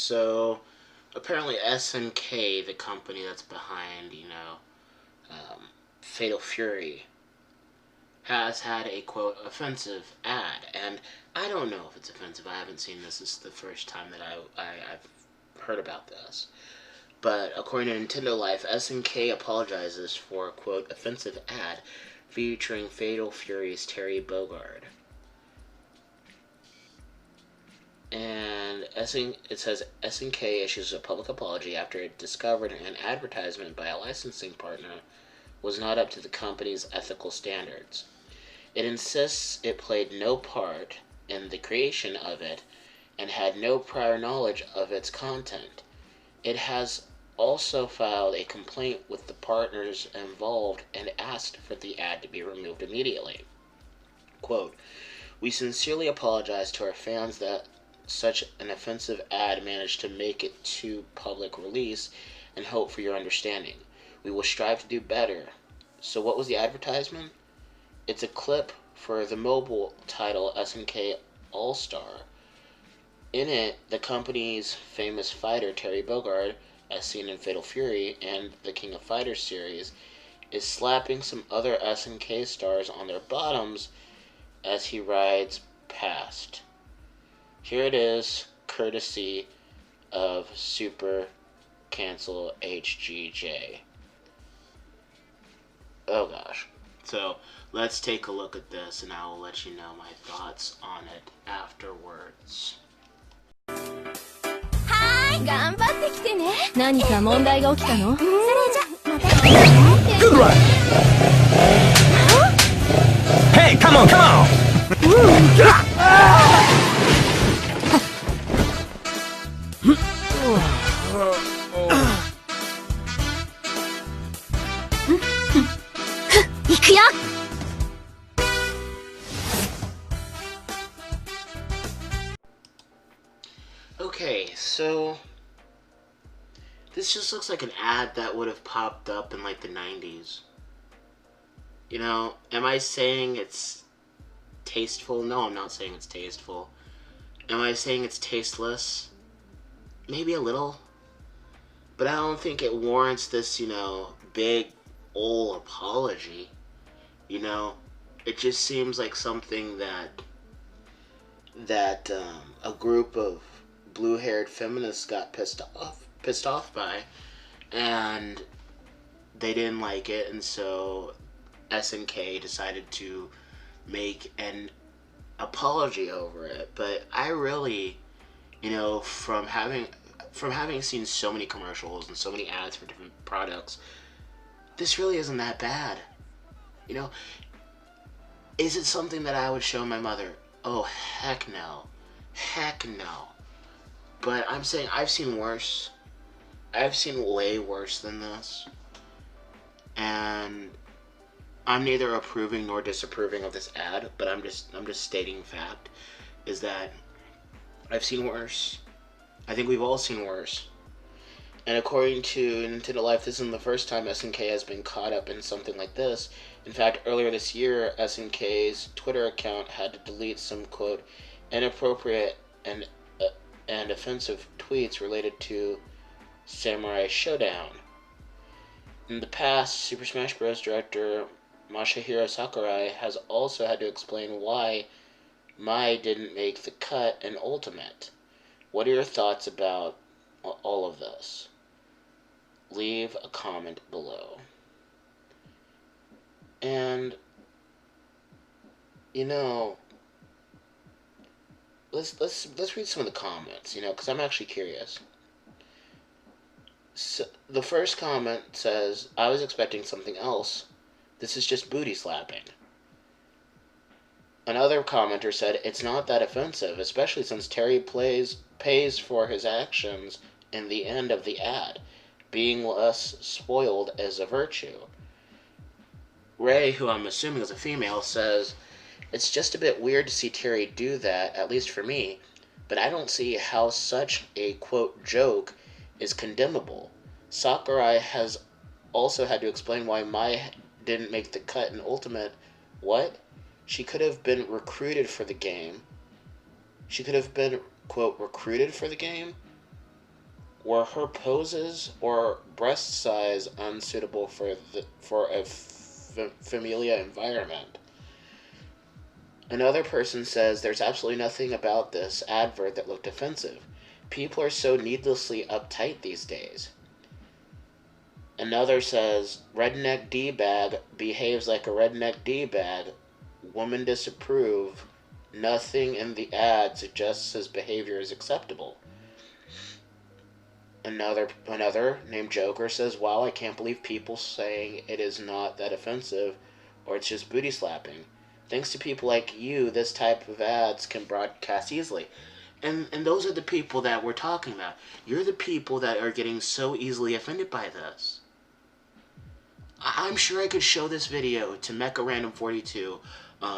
So apparently SNK, the company that's behind, Fatal Fury, has had a, quote, offensive ad. And I don't know if it's offensive. I haven't seen this. This is the first time that I've heard about this. But according to Nintendo Life, SNK apologizes for, quote, offensive ad featuring Fatal Fury's Terry Bogard. And it says SNK issues a public apology after it discovered an advertisement by a licensing partner was not up to the company's ethical standards. It insists it played no part in the creation of it and had no prior knowledge of its content. It has also filed a complaint with the partners involved and asked for the ad to be removed immediately. Quote, "We sincerely apologize to our fans that such an offensive ad managed to make it to public release and hope for your understanding. We will strive to do better." So what was the advertisement? It's a clip for the mobile title SNK All-Star. In it, the company's famous fighter Terry Bogard, as seen in Fatal Fury and the King of Fighters series, is slapping some other SNK stars on their bottoms as he rides past. Here it is, courtesy of Super Cancel HGJ. Oh gosh. So, let's take a look at this and I will let you know my thoughts on it afterwards. はーい、頑張ってきてね。何か問題が起きたの？それじゃ、また。Good one! Hey, come on, come on! Ah! 行くよ。Okay, so this just looks like an ad that would have popped up in like the 90s. You know, am I saying it's tasteful? No, I'm not saying it's tasteful. Am I saying it's tasteless? Maybe a little. But I don't think it warrants this, big old apology. It just seems like something that a group of blue-haired feminists got pissed off by, and they didn't like it, and so SNK decided to make an apology over it. But I really, from having seen so many commercials and so many ads for different products, this really isn't that bad. Is it something that I would show my mother? Oh, heck no. Heck no. But I'm saying I've seen worse. I've seen way worse than this. And I'm neither approving nor disapproving of this ad, but I'm just stating fact, is that I've seen worse. I think we've all seen worse. And according to Nintendo Life, this isn't the first time SNK has been caught up in something like this. In fact, earlier this year, SNK's Twitter account had to delete some, quote, inappropriate and offensive tweets related to Samurai Showdown. In the past, Super Smash Bros. Director Masahiro Sakurai has also had to explain why Mai didn't make the cut in Ultimate. What are your thoughts about all of this? Leave a comment below. And, let's read some of the comments, because I'm actually curious. So, the first comment says, "I was expecting something else. This is just booty slapping." Another commenter said, "It's not that offensive, especially since Terry pays for his actions in the end of the ad. Being less spoiled is a virtue." Ray, who I'm assuming is a female, says, "It's just a bit weird to see Terry do that, at least for me, but I don't see how such a, quote, joke is condemnable. Sakurai has also had to explain why Mai didn't make the cut in Ultimate. What? She could have been recruited for the game. She could have been, quote, recruited for the game? Were her poses or breast size unsuitable for a familia environment? Another person says there's absolutely nothing about this advert that looked offensive. People are so needlessly uptight these days. Another says redneck D-bag behaves like a redneck D-bag. Woman disapprove. Nothing in the ad suggests his behavior is acceptable. Another named Joker says, wow, I can't believe people saying it is not that offensive or it's just booty slapping. Thanks to people like you, this type of ads can broadcast easily. And those are the people that we're talking about. You're the people that are getting so easily offended by this. I'm sure I could show this video to Mecha Random 42,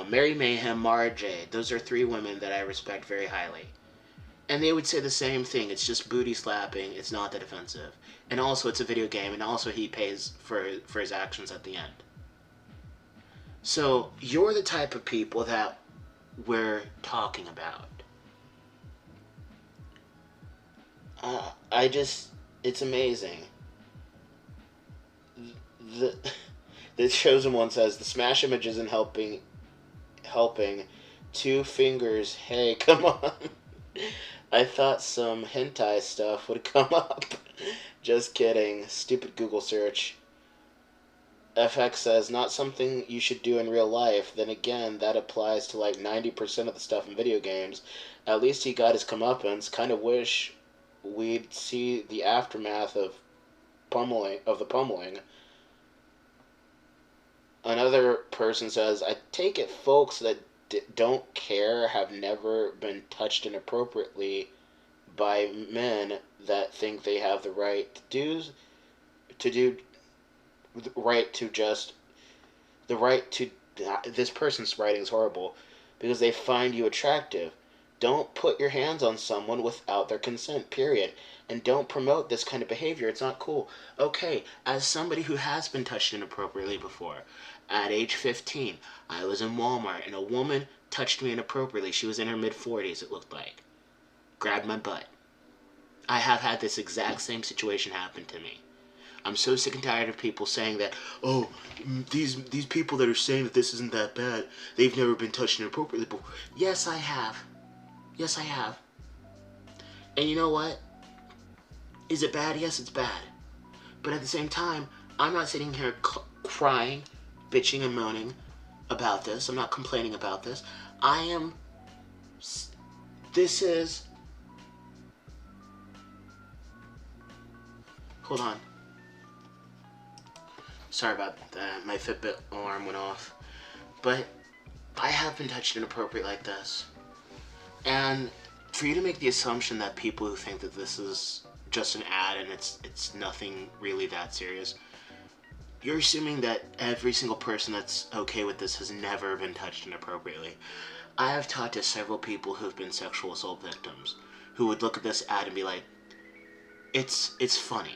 Mary Mayhem, Mara J. Those are 3 women that I respect very highly. And they would say the same thing. It's just booty slapping. It's not that offensive. And also it's a video game. And also he pays for his actions at the end. So you're the type of people that we're talking about. It's amazing. The chosen one says the smash image isn't helping. 2 fingers. Hey, come on. I thought some hentai stuff would come up. Just kidding. Stupid Google search. FX says, not something you should do in real life. Then again, that applies to like 90% of the stuff in video games. At least he got his comeuppance. Kind of wish we'd see the aftermath of the pummeling. Another person says, I take it folks that don't care have never been touched inappropriately by men that think they have the right this person's writing is horrible because they find you attractive. Don't put your hands on someone without their consent, period. And don't promote this kind of behavior. It's not cool. Okay, as somebody who has been touched inappropriately before, at age 15, I was in Walmart and a woman touched me inappropriately. She was in her mid-40s, it looked like. Grabbed my butt. I have had this exact same situation happen to me. I'm so sick and tired of people saying that, oh, these people that are saying that this isn't that bad, they've never been touched inappropriately before. Yes, I have. Yes, I have. And you know what? Is it bad? Yes, it's bad. But at the same time, I'm not sitting here crying, bitching and moaning about this. I'm not complaining about this. Hold on. Sorry about that. My Fitbit alarm went off. But I have been touched inappropriately like this. And for you to make the assumption that people who think that this is just an ad and it's nothing really that serious, you're assuming that every single person that's okay with this has never been touched inappropriately. I have talked to several people who've been sexual assault victims who would look at this ad and be like, it's funny.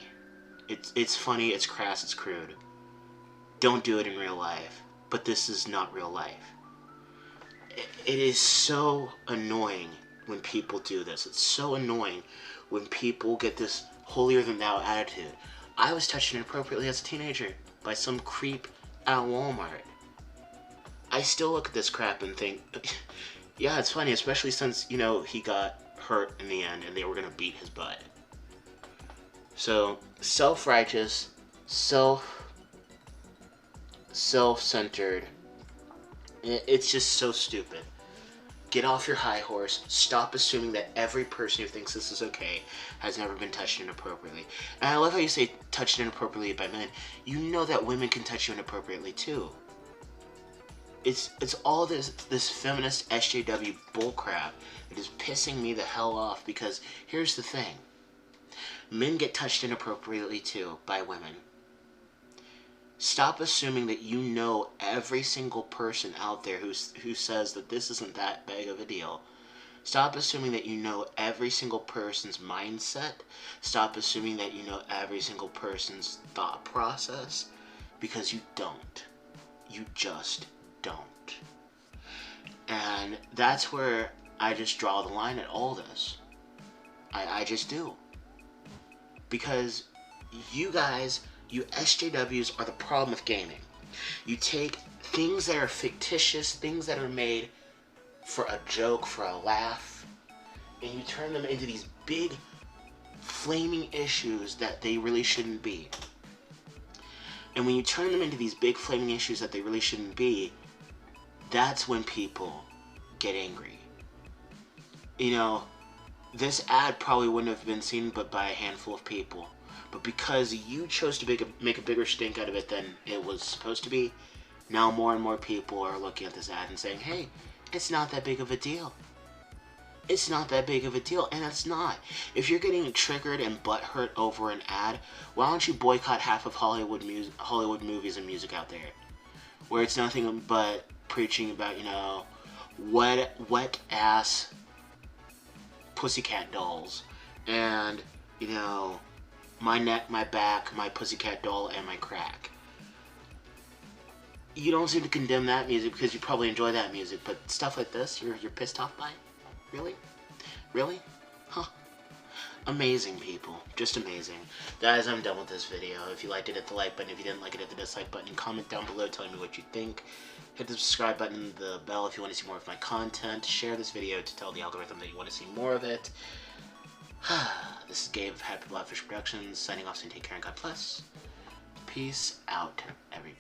It's funny, it's crass, it's crude. Don't do it in real life. But this is not real life. It is so annoying when people do this. It's so annoying when people get this holier-than-thou attitude. I was touched inappropriately as a teenager by some creep at Walmart. I still look at this crap and think, yeah, it's funny, especially since, he got hurt in the end and they were going to beat his butt. So, self-righteous, self-centered. It's just so stupid. Get off your high horse. Stop assuming that every person who thinks this is okay has never been touched inappropriately. And I love how you say touched inappropriately by men. You know that women can touch you inappropriately too. It's all this feminist SJW bullcrap that is pissing me the hell off, because here's the thing. Men get touched inappropriately too by women. Stop assuming that you know every single person out there who says that this isn't that big of a deal. Stop assuming that you know every single person's mindset. Stop assuming that you know every single person's thought process, because you don't. You just don't. And that's where I just draw the line at all this. I just do. Because you guys, you SJWs, are the problem with gaming. You take things that are fictitious, things that are made for a joke, for a laugh, and you turn them into these big flaming issues that they really shouldn't be. And when you turn them into these big flaming issues that they really shouldn't be, that's when people get angry. You know, this ad probably wouldn't have been seen but by a handful of people. But because you chose to make a bigger stink out of it than it was supposed to be, now more and more people are looking at this ad and saying, hey, it's not that big of a deal. It's not that big of a deal, and it's not. If you're getting triggered and butthurt over an ad, why don't you boycott half of Hollywood movies and music out there, where it's nothing but preaching about, you know, wet ass pussycat dolls, and, you know, my neck, my back, my pussycat doll, and my crack. You don't seem to condemn that music because you probably enjoy that music, but stuff like this, you're pissed off by? Really? Really? Huh. Amazing, people. Just amazing. Guys, I'm done with this video. If you liked it, hit the like button. If you didn't like it, hit the dislike button. Comment down below telling me what you think. Hit the subscribe button, the bell if you want to see more of my content. Share this video to tell the algorithm that you want to see more of it. This is Gabe of Happy Blobfish Productions, signing off, saying take care and God bless. Peace out, everybody.